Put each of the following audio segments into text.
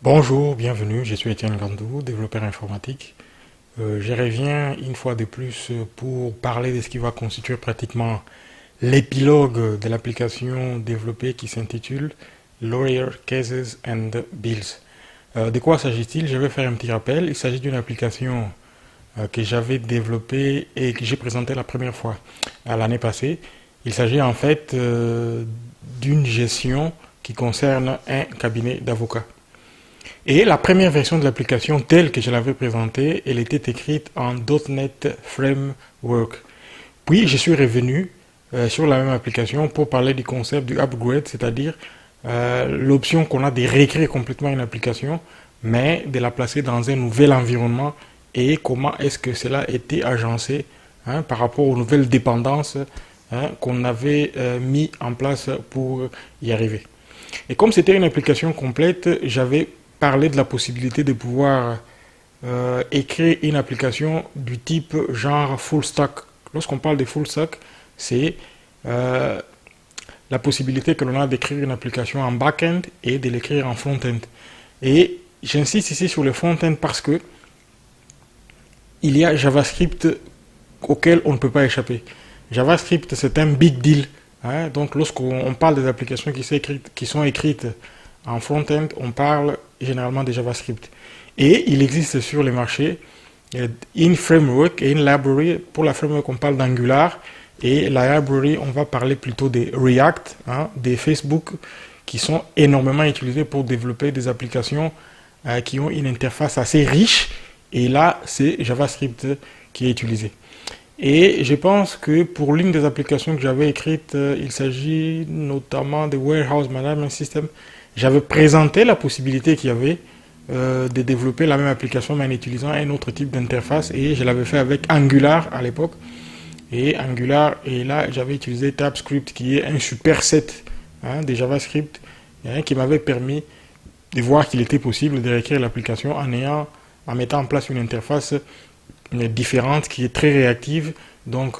Bonjour, bienvenue, je suis Étienne Gandou, développeur informatique. Je reviens une fois de plus pour parler de ce qui va constituer pratiquement l'épilogue de l'application développée qui s'intitule Lawyer Cases and Bills. De quoi s'agit-il? Je vais faire un petit rappel. Il s'agit d'une application que j'avais développée et que j'ai présentée la première fois à l'année passée. Il s'agit en fait d'une gestion qui concerne un cabinet d'avocats. Et la première version de l'application telle que je l'avais présentée, elle était écrite en .NET Framework. Puis je suis revenu sur la même application pour parler du concept du upgrade, c'est-à-dire l'option qu'on a de réécrire complètement une application, mais de la placer dans un nouvel environnement et comment est-ce que cela a été agencé par rapport aux nouvelles dépendances qu'on avait mis en place pour y arriver. Et comme c'était une application complète, j'avais parlé de la possibilité de pouvoir écrire une application du type genre full stack. Lorsqu'on parle de full stack, c'est euh, la possibilité que l'on a d'écrire une application en back-end et de l'écrire en front-end. Et j'insiste ici sur le front-end parce que il y a JavaScript auquel on ne peut pas échapper. JavaScript, c'est un big deal. Donc, lorsqu'on parle des applications qui sont écrites en front-end, on parle généralement de JavaScript. Et il existe sur les marchés une framework et une library. Pour la framework, on parle d'Angular. Et la library, on va parler plutôt de React, des Facebook, qui sont énormément utilisés pour développer des applications qui ont une interface assez riche. Et là, c'est JavaScript qui est utilisé. Et je pense que pour l'une des applications que j'avais écrites, il s'agit notamment de Warehouse Management System. J'avais présenté la possibilité qu'il y avait de développer la même application mais en utilisant un autre type d'interface et je l'avais fait avec Angular à l'époque. Et Angular, et là j'avais utilisé TypeScript qui est un superset de JavaScript qui m'avait permis de voir qu'il était possible de réécrire l'application en mettant en place une interface différente qui est très réactive. Donc,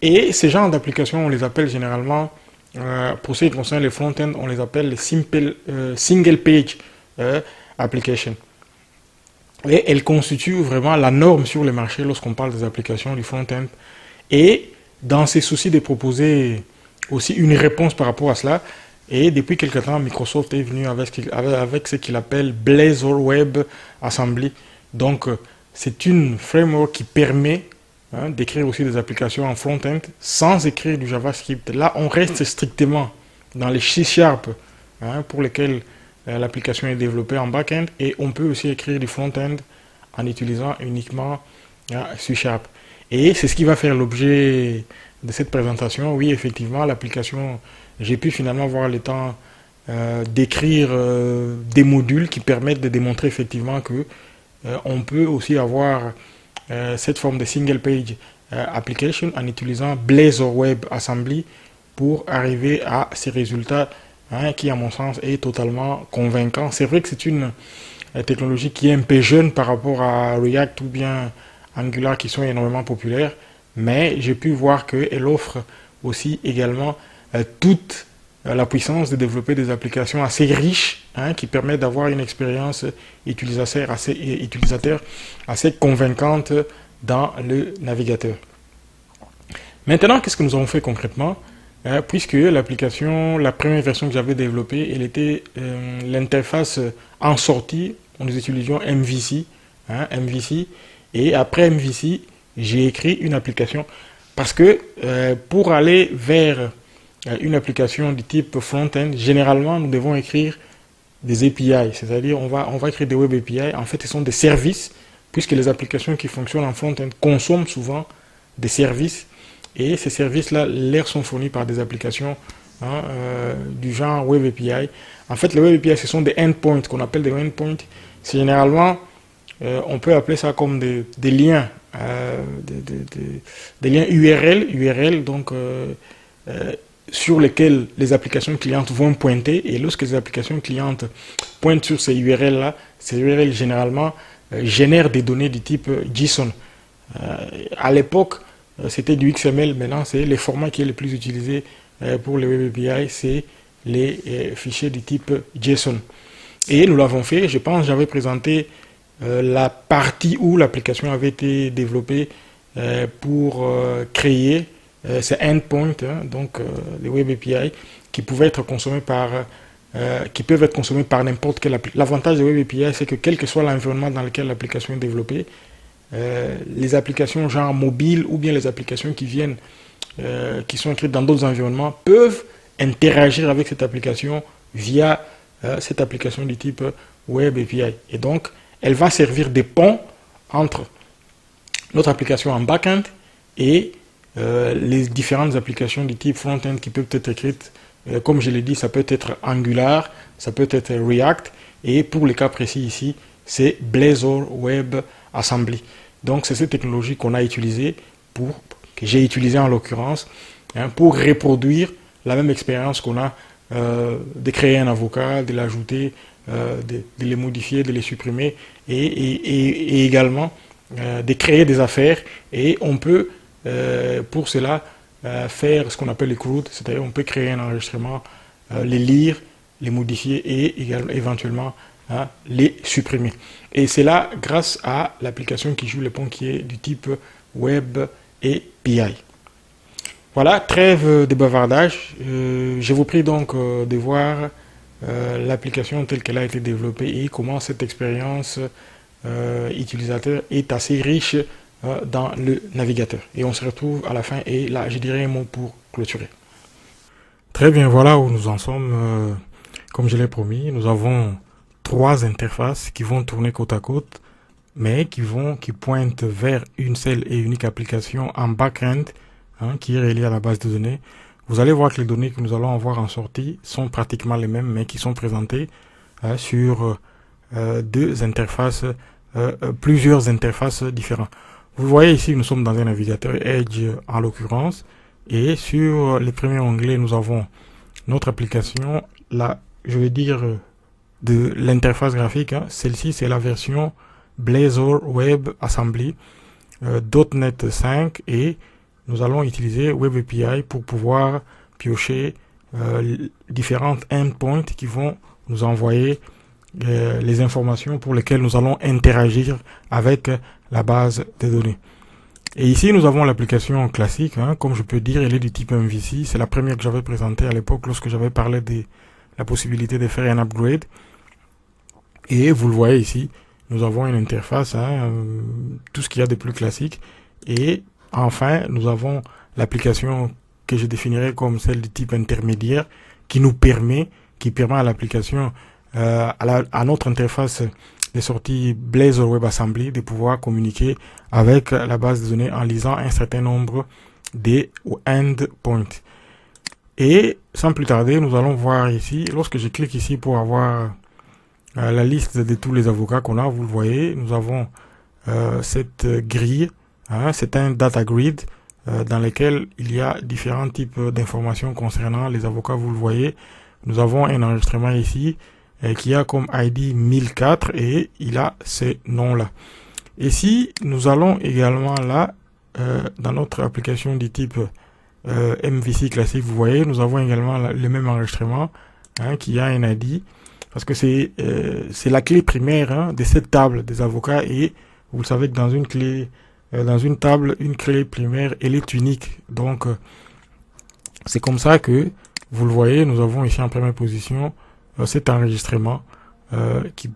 et ces genres d'applications, on les appelle généralement, pour ce qui concerne les front-end, on les appelle les single page application. Et elles constituent vraiment la norme sur le marché lorsqu'on parle des applications du front-end. Et dans ces soucis de proposer aussi une réponse par rapport à cela, et depuis quelque temps, Microsoft est venu avec ce qu'il appelle Blazor Web Assembly. Donc, c'est une framework qui permet d'écrire aussi des applications en front-end sans écrire du JavaScript. Là, on reste strictement dans les C# pour lesquels l'application est développée en back-end et on peut aussi écrire du front-end en utilisant uniquement C#. Et c'est ce qui va faire l'objet de cette présentation. Oui, effectivement, l'application, j'ai pu finalement avoir le temps d'écrire des modules qui permettent de démontrer effectivement que on peut aussi avoir cette forme de single page application en utilisant Blazor Web Assembly pour arriver à ces résultats qui, à mon sens, est totalement convaincant. C'est vrai que c'est une technologie qui est un peu jeune par rapport à React ou bien Angular qui sont énormément populaires, mais j'ai pu voir qu'elle offre aussi également toute la puissance de développer des applications assez riches qui permettent d'avoir une expérience utilisateur assez convaincante dans le navigateur. Maintenant, qu'est-ce que nous avons fait concrètement? Puisque l'application, la première version que j'avais développée, elle était l'interface en sortie, nous utilisions MVC, MVC, et après MVC, j'ai écrit une application parce que pour aller vers une application du type front-end, généralement, nous devons écrire des API, c'est-à-dire on va écrire des web API. En fait, ce sont des services, puisque les applications qui fonctionnent en front-end consomment souvent des services, et ces services-là leur sont fournis par des applications du genre web API. En fait, les web API, ce sont des endpoints qu'on appelle des endpoints. C'est généralement, on peut appeler ça comme des liens, des liens URL donc sur lesquels les applications clientes vont pointer. Et lorsque les applications clientes pointent sur ces URL-là, ces URL généralement génèrent des données du type JSON. À l'époque, c'était du XML. Maintenant, c'est le format qui est le plus utilisé pour les Web API, c'est les fichiers du type JSON. Et nous l'avons fait, je pense, j'avais présenté la partie où l'application avait été développée pour créer ces endpoints, hein, donc les Web API, qui pouvaient être consommés qui peuvent être consommés par n'importe quelle application. L'avantage des Web API, c'est que quel que soit l'environnement dans lequel l'application est développée, les applications genre mobile ou bien les applications qui sont écrites dans d'autres environnements peuvent interagir avec cette application via cette application du type Web API. Et donc, elle va servir de pont entre notre application en back-end et les différentes applications du type front-end qui peuvent être écrites. Comme je l'ai dit, ça peut être Angular, ça peut être React, et pour le cas précis ici, c'est Blazor Web Assembly. Donc c'est cette technologie qu'on a utilisée, que j'ai utilisée en l'occurrence, hein, pour reproduire la même expérience qu'on a de créer un avocat, de l'ajouter, de les modifier, de les supprimer, et également de créer des affaires. Et on peut, pour cela, faire ce qu'on appelle les CRUD, c'est-à-dire on peut créer un enregistrement, les lire, les modifier et éventuellement les supprimer. Et c'est là grâce à l'application qui joue le pont qui est du type Web API. Voilà, trêve de bavardage. Je vous prie donc de voir l'application telle qu'elle a été développée et comment cette expérience utilisateur est assez riche dans le navigateur. Et on se retrouve à la fin et là, je dirais un mot pour clôturer. Très bien, voilà où nous en sommes. Comme je l'ai promis, nous avons 3 interfaces qui vont tourner côte à côte, mais qui pointent vers une seule et unique application en back-end, hein, qui est reliée à la base de données. Vous allez voir que les données que nous allons avoir en sortie sont pratiquement les mêmes, mais qui sont présentées sur plusieurs interfaces différentes. Vous voyez ici, nous sommes dans un navigateur Edge en l'occurrence, et sur les premiers onglets, nous avons notre application, je vais dire de l'interface graphique, hein. Celle-ci, c'est la version Blazor Web Assembly .NET 5 et nous allons utiliser Web API pour pouvoir piocher différentes endpoints qui vont nous envoyer les informations pour lesquelles nous allons interagir avec la base de données. Et ici, nous avons l'application classique, hein, comme je peux dire, elle est du type MVC. C'est la première que j'avais présentée à l'époque lorsque j'avais parlé de la possibilité de faire un upgrade. Et vous le voyez ici, nous avons une interface, hein, tout ce qu'il y a de plus classique. Et enfin, nous avons l'application que je définirais comme celle du type intermédiaire qui permet à l'application, à notre interface de sortie Blazor Web Assembly de pouvoir communiquer avec la base de données en lisant un certain nombre de endpoints. Et sans plus tarder, nous allons voir ici, lorsque je clique ici pour avoir la liste de tous les avocats qu'on a, vous le voyez, nous avons cette grille, hein, c'est un data grid dans lequel il y a différents types d'informations concernant les avocats, vous le voyez. Nous avons un enregistrement ici qui a comme ID 1004 et il a ces noms-là. Et si nous allons également là, dans notre application du type MVC classique, vous voyez, nous avons également le même enregistrement, hein, qui a un ID, parce que c'est la clé primaire, hein, de cette table des avocats, et vous le savez que dans une table, une clé primaire, elle est unique. Donc, c'est comme ça que, vous le voyez, nous avons ici en première position cet enregistrement qui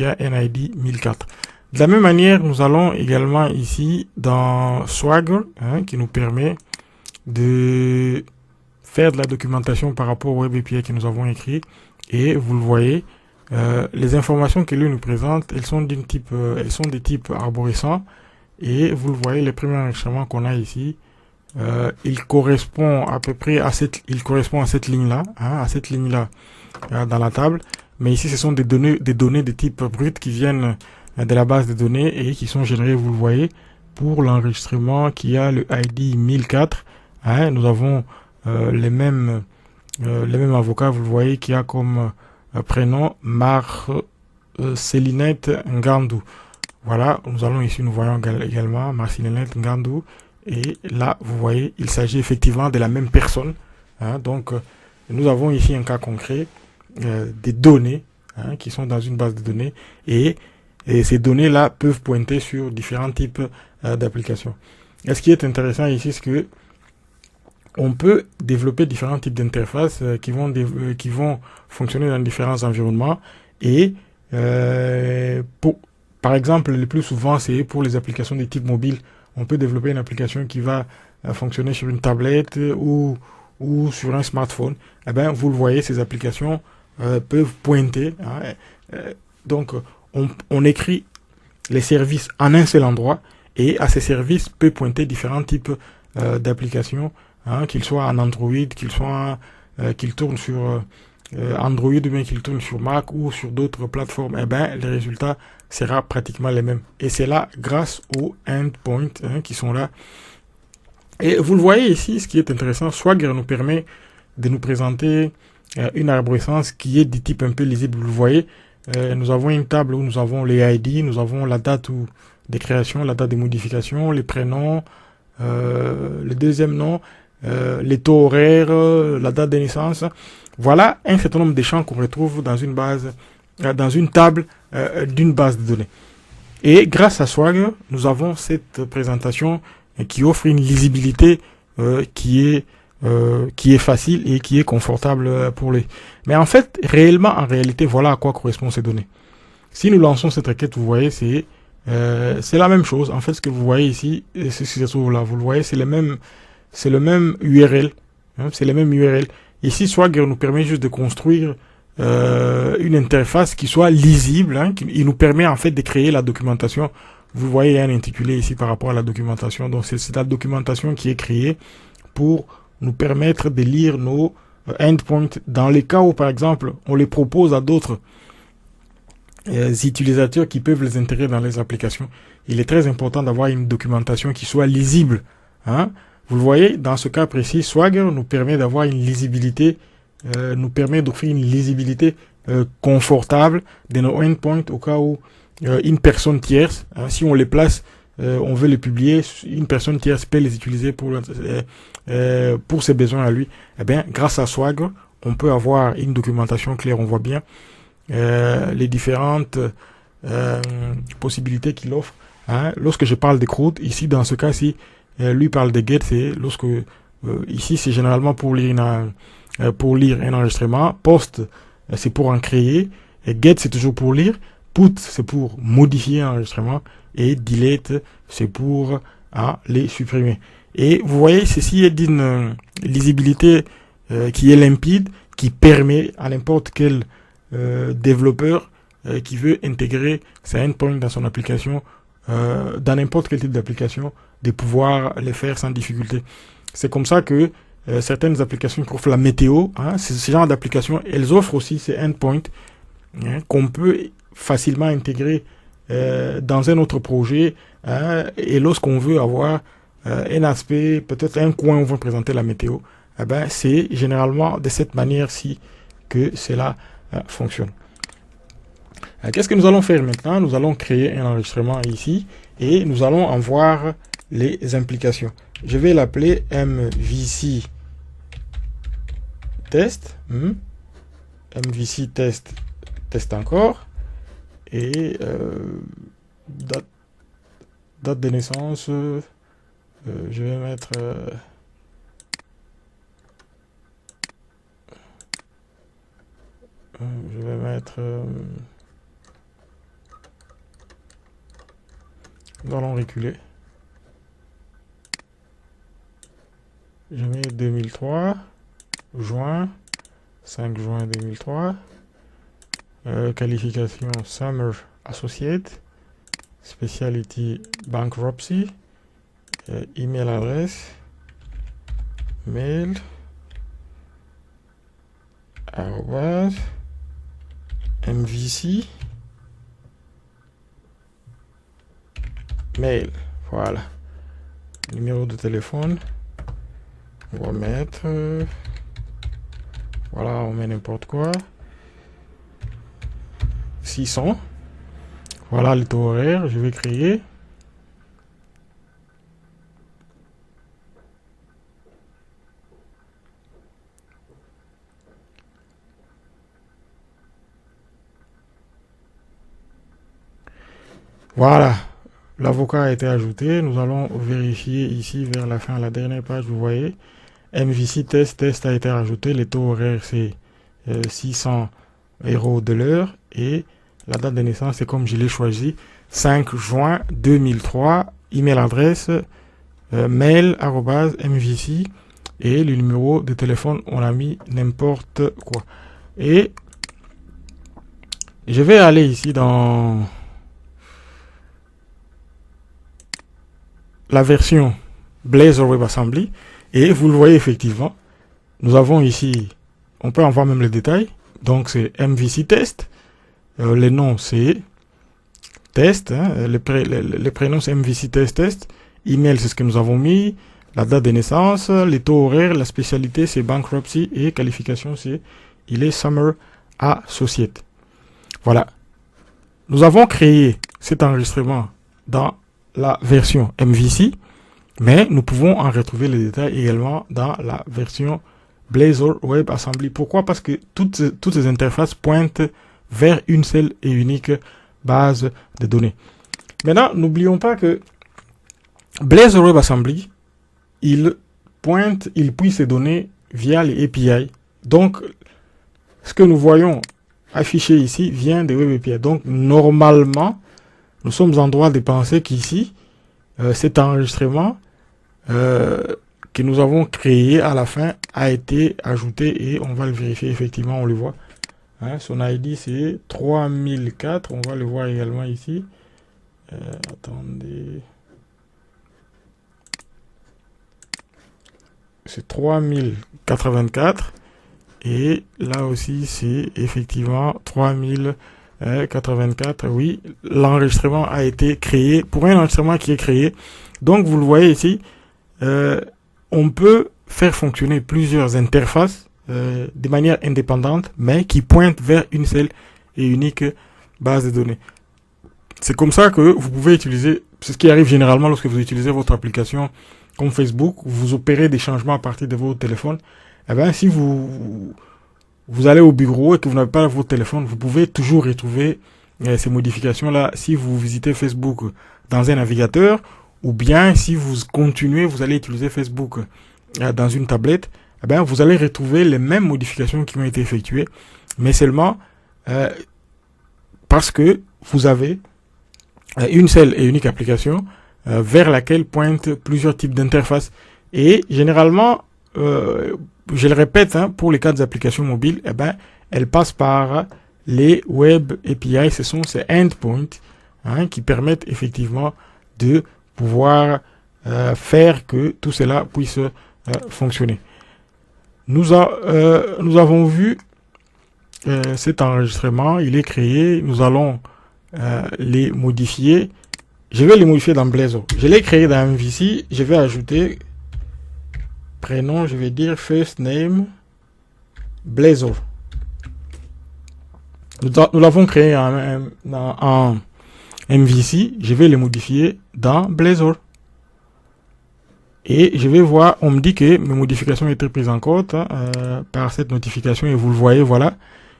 a un ID 1004. De la même manière, nous allons également ici dans Swagger, hein, qui nous permet de faire de la documentation par rapport au Web API que nous avons écrit. Et vous le voyez, les informations que lui nous présente, elles sont des types arborescents. Et vous le voyez, les premiers enregistrements qu'on a ici, il correspond à peu près à cette ligne-là, hein, dans la table. Mais ici, ce sont des données de type brut qui viennent de la base de données et qui sont générées, vous le voyez, pour l'enregistrement qui a le ID 1004. Hein, nous avons les mêmes avocats, vous le voyez, qui a comme prénom Marcelinette Ngandou. Voilà, nous voyons également Marcelinette Ngandou. Et là, vous voyez, il s'agit effectivement de la même personne. Hein, donc, nous avons ici un cas concret des données qui sont dans une base de données et ces données-là peuvent pointer sur différents types d'applications. Et ce qui est intéressant ici, c'est que on peut développer différents types d'interfaces qui vont fonctionner dans différents environnements et pour, par exemple, le plus souvent, c'est pour les applications de type mobile. On peut développer une application qui va fonctionner sur une tablette ou sur un smartphone. Eh ben, vous le voyez, ces applications peuvent pointer. Donc, on écrit les services en un seul endroit et à ces services peut pointer différents types d'applications, qu'ils soient en Android, qu'ils tournent sur Android ou bien qu'ils tournent sur Mac ou sur d'autres plateformes. Eh ben, les résultats sera pratiquement les mêmes. Et c'est là grâce aux endpoints qui sont là. Et vous le voyez ici, ce qui est intéressant, Swagger nous permet de nous présenter une arborescence qui est du type un peu lisible. Vous le voyez, nous avons une table où nous avons les ID, nous avons la date des créations, la date des modifications, les prénoms, le deuxième nom, les taux horaires, la date de naissance. Voilà un certain nombre de champs qu'on retrouve dans une base, dans une table d'une base de données. Et grâce à Swagger, nous avons cette présentation qui offre une lisibilité qui est facile et qui est confortable pour les. Mais en fait, réellement, en réalité, voilà à quoi correspondent ces données. Si nous lançons cette requête, vous voyez, c'est la même chose. En fait, ce que vous voyez ici, c'est ce qui se trouve là. Vous le voyez, c'est le même URL. C'est le même URL. Ici, Swagger nous permet juste de construire une interface qui soit lisible. Il nous permet en fait de créer la documentation. Vous voyez, il y a un intitulé ici par rapport à la documentation. Donc, c'est la documentation qui est créée pour nous permettre de lire nos endpoints dans les cas où, par exemple, on les propose à d'autres utilisateurs qui peuvent les intégrer dans les applications. Il est très important d'avoir une documentation qui soit lisible. Vous le voyez, dans ce cas précis, Swagger nous permet d'avoir une lisibilité, nous permet d'offrir une lisibilité confortable de nos endpoints au cas où une personne tierce, si on les place, on veut les publier, une personne tierce peut les utiliser pour ses besoins à lui. Eh bien, grâce à Swagger, on peut avoir une documentation claire, on voit bien les différentes possibilités qu'il offre. Lorsque je parle de CRUD, ici dans ce cas-ci, lui parle de GET, c'est lorsque ici c'est généralement pour lire un enregistrement, POST c'est pour en créer, et GET c'est toujours pour lire, PUT c'est pour modifier un enregistrement et DELETE c'est pour les supprimer. Et vous voyez, ceci est d'une lisibilité qui est limpide, qui permet à n'importe quel développeur qui veut intégrer ses endpoints dans son application, dans n'importe quel type d'application, de pouvoir les faire sans difficulté. C'est comme ça que certaines applications qui offrent la météo, ce genre d'applications, elles offrent aussi ces endpoints qu'on peut facilement intégrer dans un autre projet. Et lorsqu'on veut avoir un aspect, peut-être un coin où on veut présenter la météo, eh ben, c'est généralement de cette manière-ci que cela fonctionne. Qu'est-ce que nous allons faire maintenant? Nous allons créer un enregistrement ici et nous allons en voir les implications. Je vais l'appeler MVC test. MVC test encore. Et date de naissance, je vais mettre nous allons reculer. Je mets 2003, juin, 5 juin 2003. Qualification Summer Associate, Specialty Bankruptcy, email adresse, mail, arrobase, MVC, mail, voilà. Numéro de téléphone, on va mettre, voilà, on met n'importe quoi. 600. Voilà le taux horaire, je vais créer. Voilà, l'avocat a été ajouté. Nous allons vérifier ici vers la fin, la dernière page, vous voyez. MVC test a été rajouté. Les taux horaires, c'est 600 € de l'heure. Et la date de naissance, c'est comme je l'ai choisi, 5 juin 2003. Email adresse, mail@mvc. Et le numéro de téléphone, on a mis n'importe quoi. Et je vais aller ici dans la version Blazor WebAssembly. Et vous le voyez effectivement, nous avons ici, on peut en voir même les détails. Donc c'est MVC test. Les noms c'est test. Les prénoms c'est MVC test. Email c'est ce que nous avons mis. La date de naissance, les taux horaires, la spécialité c'est bankruptcy et qualification c'est il est Summer Associate. Voilà. Nous avons créé cet enregistrement dans la version MVC, mais nous pouvons en retrouver les détails également dans la version Blazor WebAssembly. Pourquoi? Parce que toutes ces interfaces pointent vers une seule et unique base de données. Maintenant, n'oublions pas que Blazor WebAssembly, il puise ces données via les API. Donc, ce que nous voyons affiché ici vient des Web API. Donc, normalement, nous sommes en droit de penser qu'ici, cet enregistrement que nous avons créé à la fin a été ajouté et on va le vérifier effectivement, on le voit. Hein, son ID c'est 3004, on va le voir également ici. Attendez. C'est 3084 et là aussi c'est effectivement 3084. Oui, l'enregistrement a été créé pour un enregistrement qui est créé. Donc vous le voyez ici, on peut faire fonctionner plusieurs interfaces de manière indépendante, mais qui pointent vers une seule et unique base de données. C'est comme ça que vous pouvez utiliser, c'est ce qui arrive généralement lorsque vous utilisez votre application comme Facebook, vous opérez des changements à partir de votre téléphone. Eh bien, si vous allez au bureau et que vous n'avez pas votre téléphone, vous pouvez toujours retrouver ces modifications-là si vous visitez Facebook dans un navigateur, ou bien si vous continuez, vous allez utiliser Facebook dans une tablette, eh bien, vous allez retrouver les mêmes modifications qui ont été effectuées, mais seulement parce que vous avez une seule et unique application vers laquelle pointent plusieurs types d'interfaces. Et généralement, je le répète, hein, pour les cas des applications mobiles, eh ben, elles passent par les Web API. Ce sont ces endpoints qui permettent effectivement de pouvoir faire que tout cela puisse fonctionner. Nous avons vu cet enregistrement, il est créé, nous allons les modifier. Je vais les modifier dans Blazor. Je l'ai créé dans MVC, je vais ajouter prénom, je vais dire first name Blazor. Nous l'avons créé en MVC, je vais les modifier dans Blazor. Et je vais voir, on me dit que mes modifications ont été prises en compte par cette notification et vous le voyez, voilà.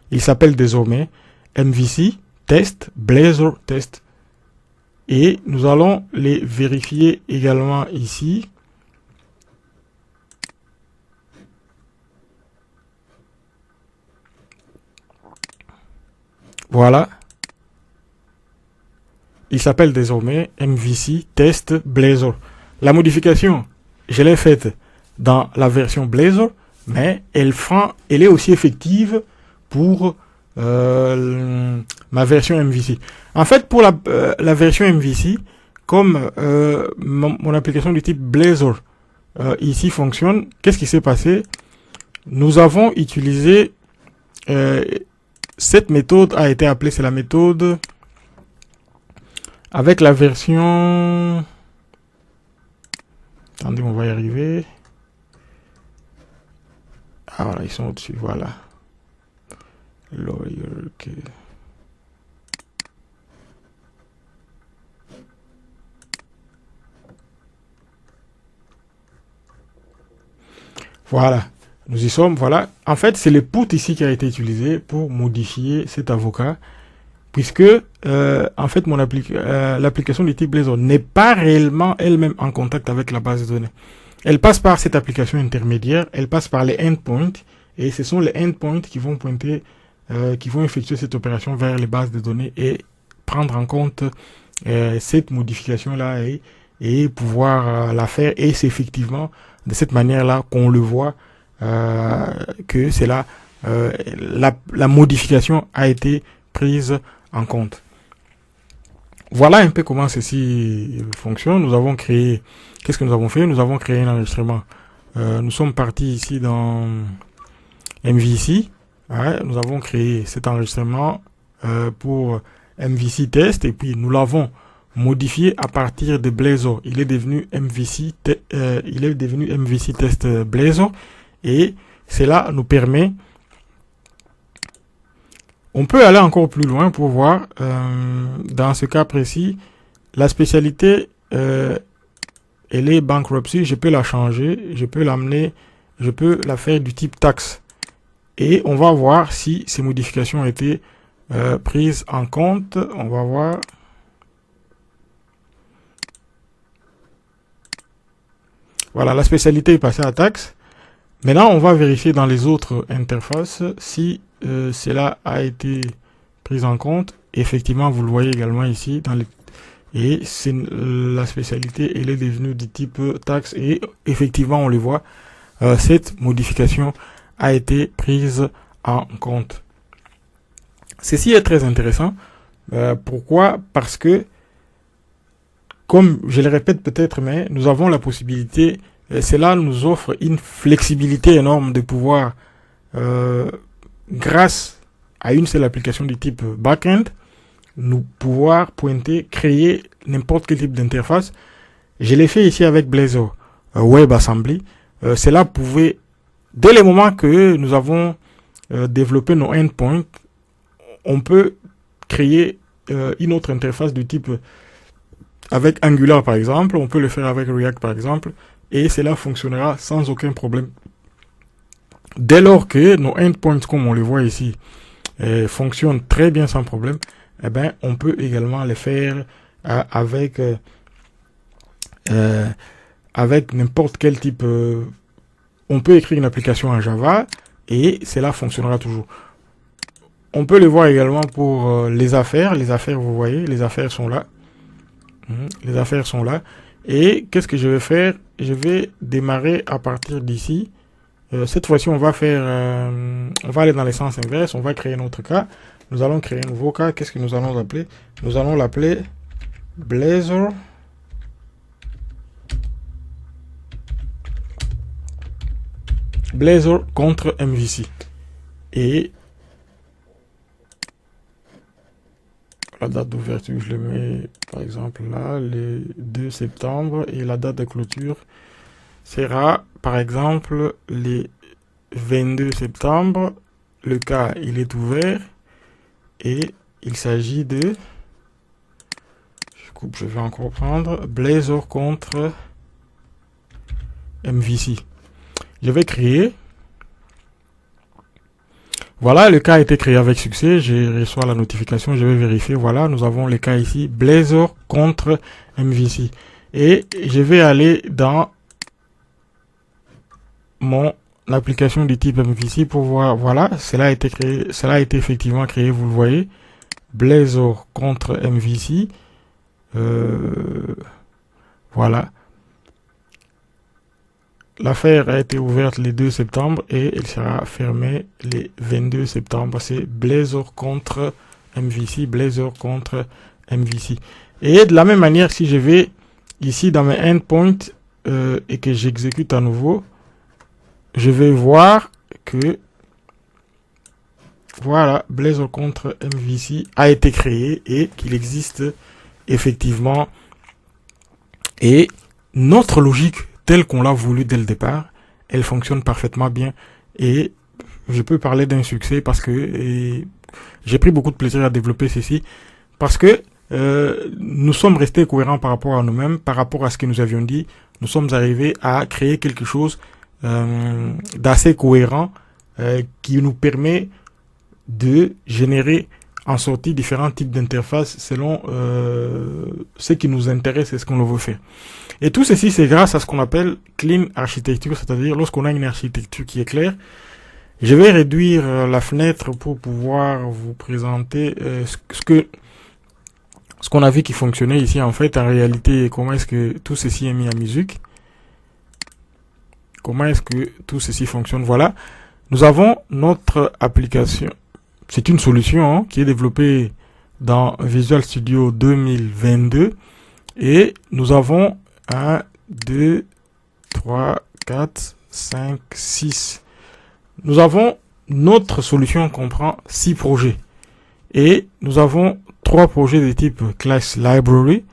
Il s'appelle désormais MVC test Blazor test. Et nous allons les vérifier également ici. Voilà. Il s'appelle désormais MVC test Blazor. La modification, je l'ai faite dans la version Blazor, mais elle est aussi effective pour ma version MVC. En fait, pour la version MVC, comme mon application du type Blazor ici fonctionne, qu'est-ce qui s'est passé? Nous avons utilisé cette méthode a été appelée, c'est la méthode avec la version. Attendez, on va y arriver. Ah voilà, ils sont au-dessus, voilà. Lawyer, okay. Voilà, nous y sommes, voilà. En fait, c'est le put ici qui a été utilisé pour modifier cet avocat puisque en fait l'application du type Blazor n'est pas réellement elle-même en contact avec la base de données. Elle passe par cette application intermédiaire, elle passe par les endpoints, et ce sont les endpoints qui vont pointer, qui vont effectuer cette opération vers les bases de données et prendre en compte cette modification-là et pouvoir la faire. Et c'est effectivement de cette manière-là qu'on le voit que c'est là la modification a été prise en compte. Voilà un peu comment ceci fonctionne. Nous avons créé, qu'est-ce que nous avons fait? Nous avons créé un enregistrement. Nous sommes partis ici dans MVC. Ouais, nous avons créé cet enregistrement pour MVC test et puis nous l'avons modifié à partir de Blazor. Il est devenu MVC test Blazor et cela nous permet. On peut aller encore plus loin pour voir, dans ce cas précis, la spécialité, elle est bankruptcy, je peux la changer, je peux l'amener, je peux la faire du type taxe. Et on va voir si ces modifications ont été prises en compte. On va voir. Voilà, la spécialité est passée à taxe. Maintenant, on va vérifier dans les autres interfaces si cela a été pris en compte. Effectivement, vous le voyez également ici dans les et c'est la spécialité, elle est devenue du type taxe et effectivement, on le voit, cette modification a été prise en compte. Ceci est très intéressant. Pourquoi? Parce que, comme je le répète peut-être, mais nous avons la possibilité. Cela nous offre une flexibilité énorme de pouvoir, grâce à une seule application du type backend, nous pouvoir pointer, créer n'importe quel type d'interface. Je l'ai fait ici avec Blazor WebAssembly. Cela pouvait, dès le moment que nous avons développé nos endpoints, on peut créer une autre interface du type avec Angular par exemple, on peut le faire avec React par exemple, et cela fonctionnera sans aucun problème. Dès lors que nos endpoints, comme on le voit ici, fonctionnent très bien sans problème, eh ben, on peut également les faire avec n'importe quel type. On peut écrire une application en Java et cela fonctionnera toujours. On peut le voir également pour les affaires. Les affaires, vous voyez, les affaires sont là. Les affaires sont là. Et qu'est-ce que je vais faire? Je vais démarrer à partir d'ici. Cette fois-ci, on va aller dans le sens inverse. On va créer un autre cas. Nous allons créer un nouveau cas. Qu'est-ce que nous allons l'appeler? Nous allons l'appeler Blazor. Blazor contre MVC. Et la date d'ouverture, je le mets par exemple là, le 2 septembre. Et la date de clôture sera par exemple le 22 septembre. Le cas, il est ouvert. Et il s'agit de... Je vais encore prendre Blazor contre MVC. Je vais créer. Voilà, le cas a été créé avec succès. Je reçois la notification. Je vais vérifier. Voilà, nous avons le cas ici. Blazor contre MVC. Et je vais aller dans mon application du type MVC pour voir. Voilà, cela a été créé. Cela a été effectivement créé. Vous le voyez. Blazor contre MVC. Voilà. L'affaire a été ouverte le 2 septembre et elle sera fermée le 22 septembre. C'est Blazor contre MVC. Blazor contre MVC. Et de la même manière, si je vais ici dans mes endpoints et que j'exécute à nouveau, je vais voir que voilà, Blazor contre MVC a été créé et qu'il existe effectivement. Et notre logique, telle qu'on l'a voulu dès le départ, elle fonctionne parfaitement bien. Et je peux parler d'un succès parce que j'ai pris beaucoup de plaisir à développer ceci. Parce que nous sommes restés cohérents par rapport à nous-mêmes, par rapport à ce que nous avions dit. Nous sommes arrivés à créer quelque chose d'assez cohérent qui nous permet de générer en sortir différents types d'interfaces selon ce qui nous intéresse et ce qu'on veut faire. Et tout ceci, c'est grâce à ce qu'on appelle clean architecture, c'est-à-dire lorsqu'on a une architecture qui est claire. Je vais réduire la fenêtre pour pouvoir vous présenter ce qu'on a vu qui fonctionnait ici. En fait, en réalité, comment est-ce que tout ceci est mis à musique. Comment est-ce que tout ceci fonctionne. Voilà. Nous avons notre application. C'est une solution qui est développée dans Visual Studio 2022. Et nous avons 1, 2, 3, 4, 5, 6. Nous avons notre solution comprend 6 projets. Et nous avons 3 projets de type Class Library.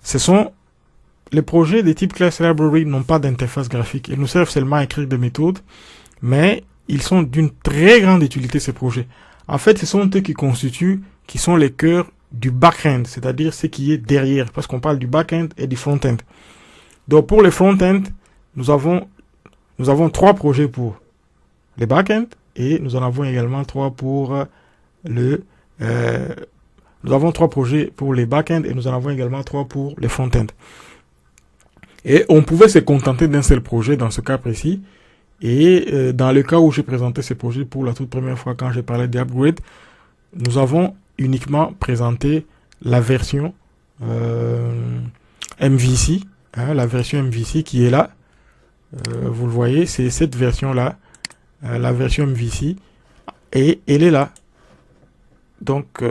Ce sont les projets de type Class Library n'ont pas d'interface graphique. Ils nous servent seulement à écrire des méthodes, mais ils sont d'une très grande utilité, ces projets. En fait, ce sont eux qui sont les cœurs du back-end, c'est-à-dire ce qui est derrière, parce qu'on parle du back-end et du front-end. Donc, pour le front-end, nous avons 3 projets pour les back-end et nous en avons également 3 pour nous avons 3 projets pour les back-end et nous en avons également 3 pour les front-end. Et on pouvait se contenter d'un seul projet dans ce cas précis. Et dans le cas où j'ai présenté ce projet pour la toute première fois quand j'ai parlé d'upgrade, nous avons uniquement présenté la version MVC, la version MVC qui est là. Vous le voyez, c'est cette version-là, la version MVC, et elle est là. Donc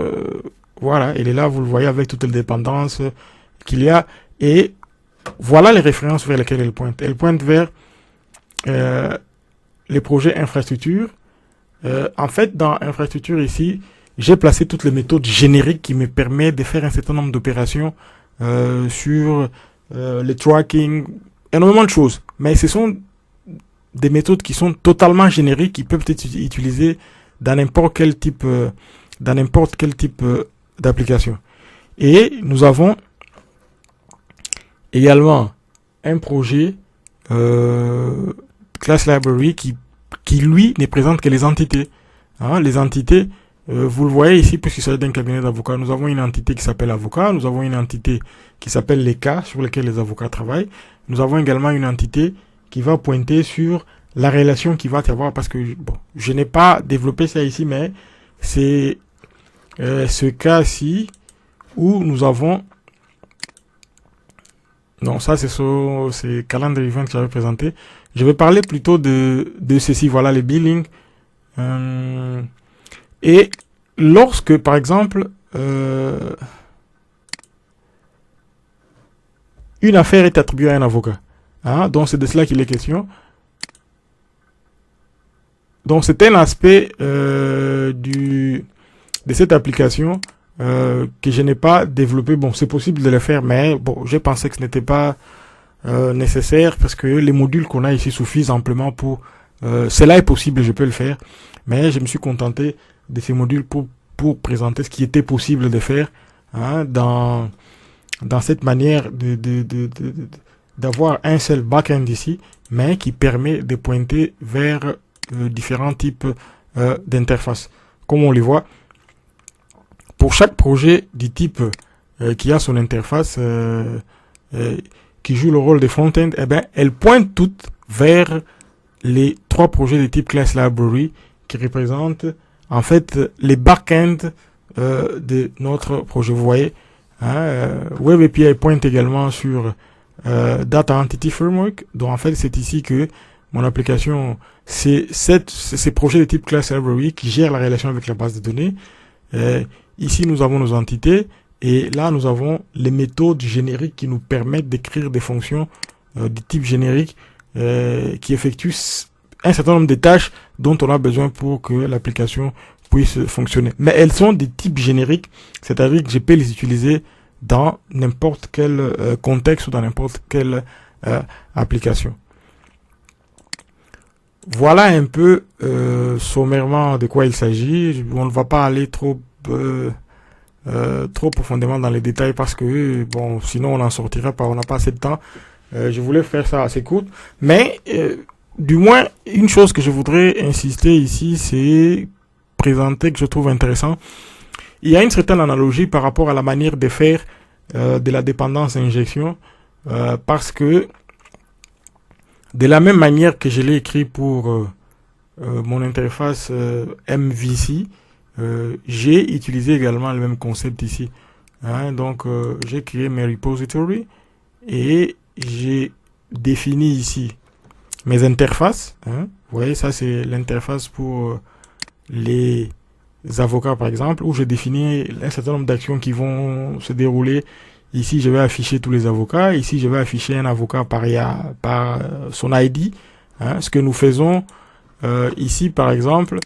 voilà, elle est là, vous le voyez avec toutes les dépendances qu'il y a. Et voilà les références vers lesquelles elle pointe. Elle pointe vers les projets infrastructure. En fait, dans infrastructure ici, j'ai placé toutes les méthodes génériques qui me permettent de faire un certain nombre d'opérations sur le tracking, énormément de choses. Mais ce sont des méthodes qui sont totalement génériques, qui peuvent être utilisées dans n'importe quel type d'application. Et nous avons également un projet Class Library qui lui ne présente que les entités. Les entités, vous le voyez ici, puisqu'il s'agit d'un cabinet d'avocats, nous avons une entité qui s'appelle avocat, nous avons une entité qui s'appelle les cas sur lesquels les avocats travaillent. Nous avons également une entité qui va pointer sur la relation qui va y avoir, parce que je n'ai pas développé ça ici, mais c'est ce cas-ci où nous avons... Non, ça c'est Calendar Event que j'avais présenté. Je vais parler plutôt de ceci, voilà les billing. Et lorsque, par exemple, une affaire est attribuée à un avocat, donc c'est de cela qu'il est question. Donc c'est un aspect de cette application que je n'ai pas développé. Bon, c'est possible de le faire, mais bon, j'ai pensé que ce n'était pas nécessaire parce que les modules qu'on a ici suffisent amplement pour... cela est possible, je peux le faire, mais je me suis contenté de ces modules pour présenter ce qui était possible de faire dans cette manière d'avoir un seul back-end ici, mais qui permet de pointer vers différents types d'interfaces. Comme on les voit, pour chaque projet du type qui a son interface qui joue le rôle de front-end, elles pointent toutes vers les 3 projets de type Class Library qui représentent en fait les back-end de notre projet. Vous voyez, Web API pointe également sur Data Entity Framework, donc en fait c'est ici que mon application, c'est ces projets de type Class Library qui gèrent la relation avec la base de données. Ici nous avons nos entités et là nous avons les méthodes génériques qui nous permettent d'écrire des fonctions de type générique qui effectuent un certain nombre de tâches dont on a besoin pour que l'application puisse fonctionner. Mais elles sont des types génériques, c'est-à-dire que je peux les utiliser dans n'importe quel contexte ou dans n'importe quelle application. Voilà un peu sommairement de quoi il s'agit. On ne va pas aller trop profondément dans les détails parce que bon, sinon on n'en sortira pas, on n'a pas assez de temps. Je voulais faire ça assez court, mais du moins une chose que je voudrais insister ici, c'est présenter que je trouve intéressant, il y a une certaine analogie par rapport à la manière de faire de la dépendance injection, parce que de la même manière que je l'ai écrit pour mon interface MVC, j'ai utilisé également le même concept ici. Hein, donc, j'ai créé mes repositories et j'ai défini ici mes interfaces. Hein. Vous voyez, ça c'est l'interface pour les avocats par exemple, où je définis un certain nombre d'actions qui vont se dérouler. Ici, je vais afficher tous les avocats. Ici, je vais afficher un avocat par son ID. Hein. Ce que nous faisons ici, par exemple,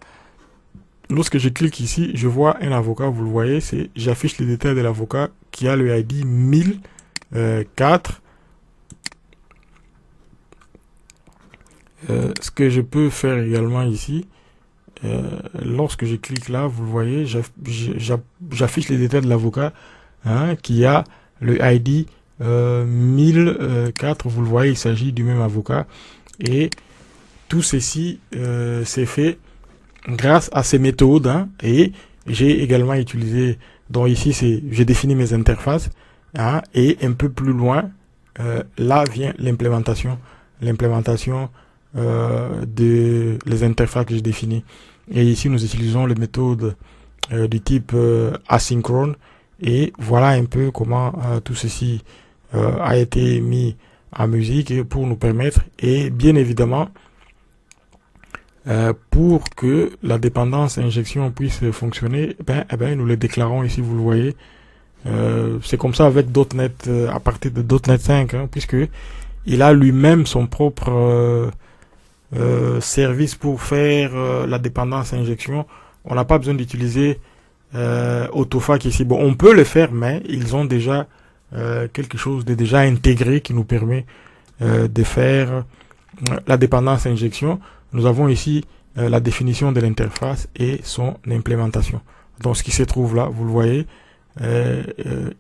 lorsque je clique ici, je vois un avocat, vous le voyez, j'affiche les détails de l'avocat qui a le ID 1004. Ce que je peux faire également ici, lorsque je clique là, vous le voyez, j'affiche les détails de l'avocat hein, qui a le ID 1004. Vous le voyez, il s'agit du même avocat. Et tout ceci, c'est fait grâce à ces méthodes. Hein, et j'ai également utilisé, donc ici, j'ai défini mes interfaces. Hein, et un peu plus loin, là vient l'implémentation. L'implémentation de les interfaces que j'ai définies. Et ici, nous utilisons les méthodes du type asynchrone. Et voilà un peu comment tout ceci a été mis en musique pour nous permettre, et bien évidemment, pour que la dépendance injection puisse fonctionner, nous le déclarons ici, vous le voyez. C'est comme ça avec .NET, à partir de .NET 5, hein, puisque il a lui-même son propre service pour faire la dépendance injection. On n'a pas besoin d'utiliser Autofac ici. Bon, on peut le faire, mais ils ont déjà quelque chose de déjà intégré qui nous permet de faire la dépendance injection. Nous avons ici la définition de l'interface et son implémentation. Donc, ce qui se trouve là, vous le voyez,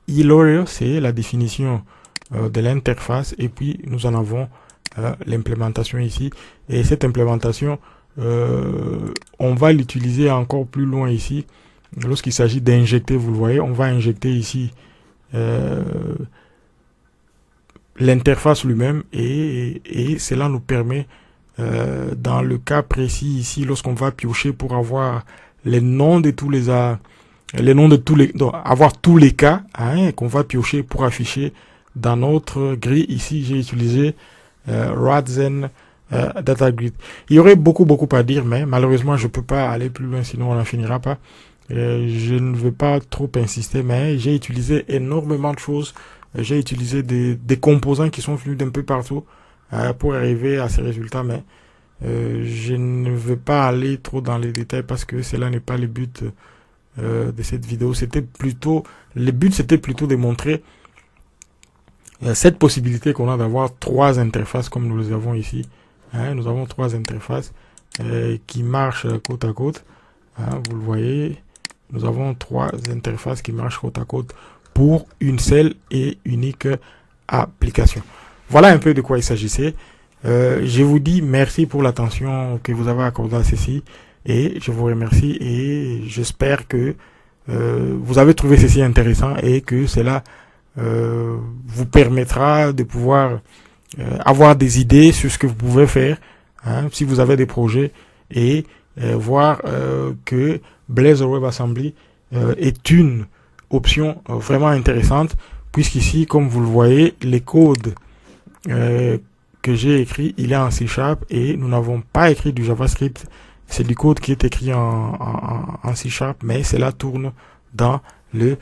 eLawyer, c'est la définition de l'interface, et puis nous en avons l'implémentation ici. Et cette implémentation, on va l'utiliser encore plus loin ici. Lorsqu'il s'agit d'injecter, vous le voyez, on va injecter ici l'interface lui-même, et cela nous permet, dans le cas précis ici, lorsqu'on va piocher pour avoir les noms de tous donc, avoir tous les cas hein, qu'on va piocher pour afficher dans notre grille. Ici, j'ai utilisé Radzen Data Grid. Il y aurait beaucoup à dire, mais malheureusement, je peux pas aller plus loin, sinon on n'en finira pas. Je ne veux pas trop insister, mais j'ai utilisé énormément de choses. J'ai utilisé des composants qui sont venus d'un peu partout pour arriver à ces résultats, mais je ne veux pas aller trop dans les détails parce que cela n'est pas le but de cette vidéo. Le but c'était plutôt de montrer cette possibilité qu'on a d'avoir trois interfaces comme nous les avons ici. Hein, nous avons trois interfaces qui marchent côte à côte. Hein, vous le voyez, nous avons trois interfaces qui marchent côte à côte pour une seule et unique application. Voilà un peu de quoi il s'agissait. Je vous dis merci pour l'attention que vous avez accordée à ceci, et je vous remercie, et j'espère que vous avez trouvé ceci intéressant et que cela vous permettra de pouvoir avoir des idées sur ce que vous pouvez faire hein, si vous avez des projets, et voir que Blazor WebAssembly est une option vraiment intéressante, puisqu'ici, comme vous le voyez, les codes que j'ai écrit, il est en C# et nous n'avons pas écrit du JavaScript. C'est du code qui est écrit en C#, mais cela tourne dans le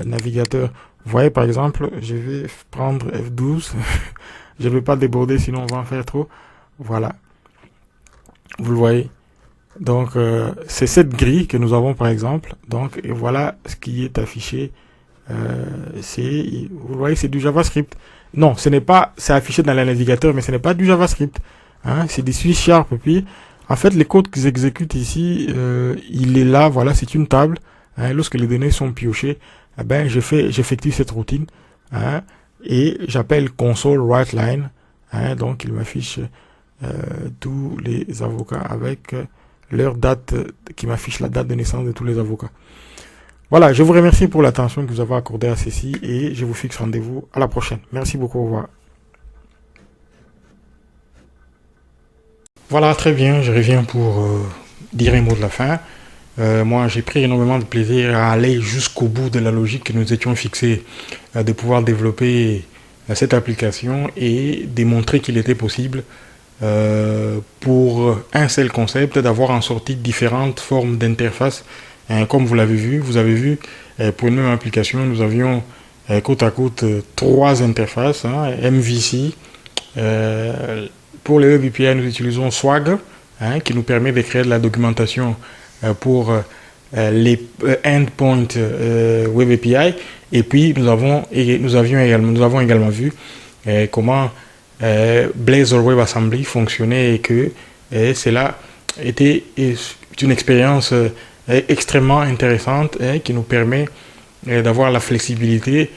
navigateur. Vous voyez, par exemple, je vais prendre F12. Je ne vais pas déborder, sinon on va en faire trop. Voilà. Vous le voyez. Donc, c'est cette grille que nous avons, par exemple. Donc, et voilà ce qui est affiché. Vous le voyez, c'est du JavaScript. Non, ce n'est pas, c'est affiché dans le navigateur, mais ce n'est pas du JavaScript. Hein, c'est du C#. Et puis, en fait, les codes qu'ils exécutent ici, il est là, voilà, c'est une table. Hein, lorsque les données sont piochées, j'effectue cette routine. Hein, et j'appelle console writeLine. Hein, donc, il m'affiche tous les avocats avec leur date, qui m'affiche la date de naissance de tous les avocats. Voilà, je vous remercie pour l'attention que vous avez accordée à ceci et je vous fixe rendez-vous à la prochaine. Merci beaucoup, au revoir. Voilà, très bien, je reviens pour dire un mot de la fin. Moi, j'ai pris énormément de plaisir à aller jusqu'au bout de la logique que nous étions fixés, de pouvoir développer cette application et démontrer qu'il était possible pour un seul concept d'avoir en sortie différentes formes d'interface. Comme vous avez vu, pour une même application, nous avions côte à côte trois interfaces, hein, MVC. Pour les Web API, nous utilisons Swag, hein, qui nous permet de créer de la documentation pour les endpoints Web API. Et puis nous avons également vu comment Blazor WebAssembly fonctionnait et que cela était une expérience extrêmement intéressante qui nous permet d'avoir la flexibilité.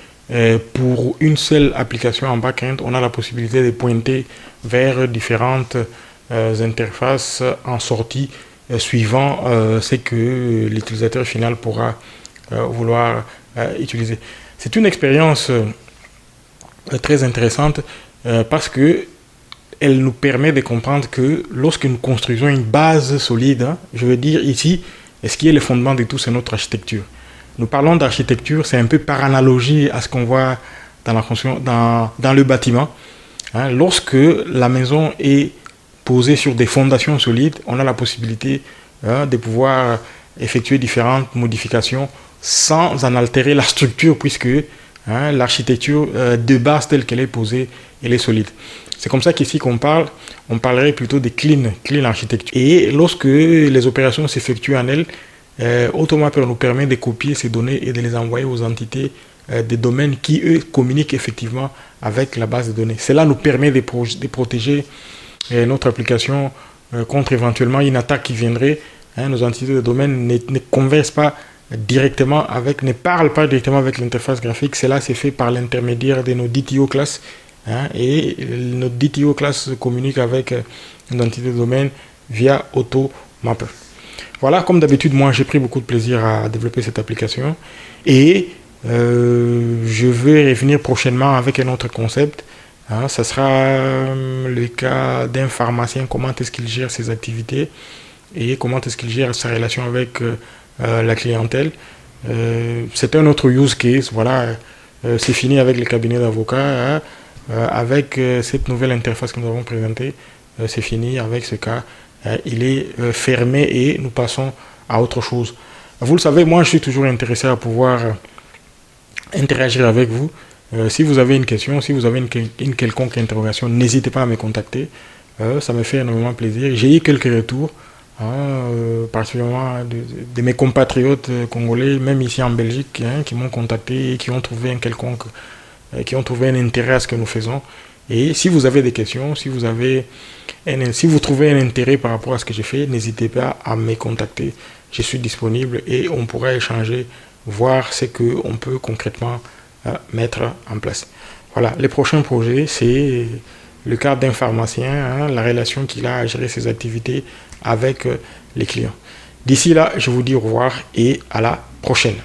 Pour une seule application en back-end, on a la possibilité de pointer vers différentes interfaces en sortie suivant ce que l'utilisateur final pourra vouloir utiliser. C'est une expérience très intéressante parce que elle nous permet de comprendre que lorsque nous construisons une base solide, hein, je veux dire ici, ce qui est le fondement de tout, c'est notre architecture. Nous parlons d'architecture, c'est un peu par analogie à ce qu'on voit dans la construction, dans le bâtiment. Hein, lorsque la maison est posée sur des fondations solides, on a la possibilité de pouvoir effectuer différentes modifications sans en altérer la structure, puisque l'architecture de base telle qu'elle est posée, elle est solide. C'est comme ça qu'ici on parlerait plutôt de clean architecture. Et lorsque les opérations s'effectuent en elle, Automapper nous permet de copier ces données et de les envoyer aux entités des domaines qui, eux, communiquent effectivement avec la base de données. Cela nous permet de protéger notre application contre éventuellement une attaque qui viendrait. Nos entités de domaine ne conversent pas directement ne parlent pas directement avec l'interface graphique. Cela c'est fait par l'intermédiaire de nos DTO classes. Et notre DTO class communique avec une entité de domaine via Automapper. Voilà, comme d'habitude, moi j'ai pris beaucoup de plaisir à développer cette application et je vais revenir prochainement avec un autre concept. Ça sera le cas d'un pharmacien, comment est-ce qu'il gère ses activités et comment est-ce qu'il gère sa relation avec la clientèle. C'est un autre use case, voilà, c'est fini avec les cabinets d'avocats. Avec cette nouvelle interface que nous avons présentée, c'est fini avec ce cas. Il est fermé et nous passons à autre chose. Vous le savez, moi je suis toujours intéressé à pouvoir interagir avec vous. Si vous avez une question, si vous avez une quelconque interrogation, n'hésitez pas à me contacter. Ça me fait énormément plaisir. J'ai eu quelques retours, particulièrement de mes compatriotes congolais, même ici en Belgique, qui m'ont contacté et qui ont trouvé qui ont trouvé un intérêt à ce que nous faisons. Et si vous avez des questions, si vous trouvez un intérêt par rapport à ce que j'ai fait, n'hésitez pas à me contacter. Je suis disponible et on pourra échanger, voir ce qu'on peut concrètement mettre en place. Voilà, les prochains projets, c'est le cas d'un pharmacien, la relation qu'il a à gérer ses activités avec les clients. D'ici là, je vous dis au revoir et à la prochaine.